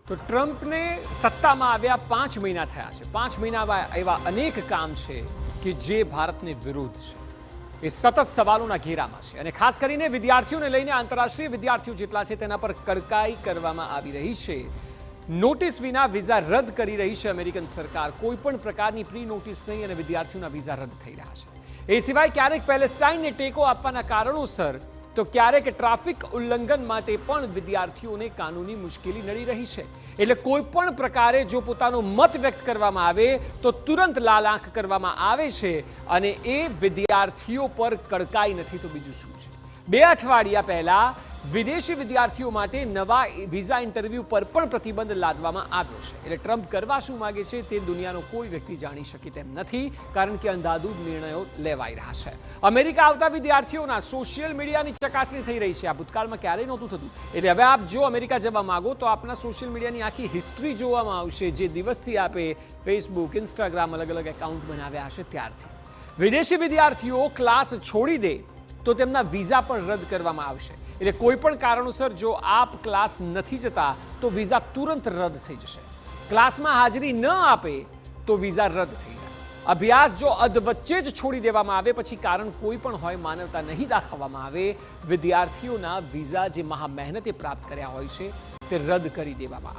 તો ટ્રમ્પને સત્તામાં આવ્યા 5 મહિના થયા છે. 5 મહિનામાં એવા અનેક કામ છે કે જે ભારતને વિરુદ્ધ છે. એ સતત સવાલોના ઘેરામાં છે અને ખાસ કરીને વિદ્યાર્થીઓને લઈને આંતરરાષ્ટ્રીય વિદ્યાર્થીઓ જેટલા છે તેના પર કડકાઈ કરવામાં આવી રહી છે. નોટિસ વિના વિઝા રદ કરી રહી છે અમેરિકન સરકાર. કોઈ પણ પ્રકારની પ્રી નોટિસ નહીં અને વિદ્યાર્થીઓના વિઝા રદ થઈ રહ્યા છે. એ સિવાય ક્યારેક પેલેસ્ટાઇનને ટેકો આપવાના કારણોસર તો ક્યારેક ટ્રાફિક ઉલ્લંઘન માટે પણ વિદ્યાર્થીઓને કાનૂની મુશ્કેલી નડી રહી છે. એટલે કોઈ પણ પ્રકારે જો પોતાનો મત વ્યક્ત કરવામાં આવે તો તુરંત લાલ આંખ કરવામાં આવે છે અને એ વિદ્યાર્થીઓ પર કડકાઈ નથી તો બીજું શું છે. 2 અઠવાડિયા પહેલા વિદેશી વિદ્યાર્થીઓ માટે નવા વિઝા ઇન્ટરવ્યૂ પર પણ પ્રતિબંધ લાદવામાં આવ્યો છે. એટલે ટ્રમ્પ કરવા શું માંગે છે તે દુનિયાનો કોઈ વ્યક્તિ જાણી શકે તેમ નથી, કારણ કે અંધાધૂંધ નિર્ણયો લેવાઈ રહ્યા છે. અમેરિકા આવતા વિદ્યાર્થીઓના સોશિયલ મીડિયાની ચકાસણી થઈ રહી છે. આ ભૂતકાળમાં ક્યારેય નહોતું થતું. એટલે હવે આપ જો અમેરિકા જવા માંગો તો આપના સોશિયલ મીડિયાની આખી હિસ્ટ્રી જોવામાં આવશે, જે દિવસથી આપે ફેસબુક, ઇન્સ્ટાગ્રામ અલગ અલગ એકાઉન્ટ બનાવ્યા હશે ત્યારથી. વિદેશી વિદ્યાર્થીઓ ક્લાસ છોડી દે તો તેમના વિઝા પણ રદ કરવામાં આવશે. એટલે કોઈ પણ કારણોસર જો આપ ક્લાસ નથી જતા તો વિઝા તુરંત રદ થઈ જશે. ક્લાસમાં હાજરી ન આપે તો વિઝા રદ થઈ જાય. અભ્યાસ જો અધવચ્ચે જ છોડી દેવામાં આવે, પછી કારણ કોઈ પણ હોય, માનવતા નહીં દાખવવામાં આવે, વિદ્યાર્થીઓના વિઝા જે મહા મહેનતે પ્રાપ્ત કર્યા હોય છે તે રદ કરી દેવામાં આવે.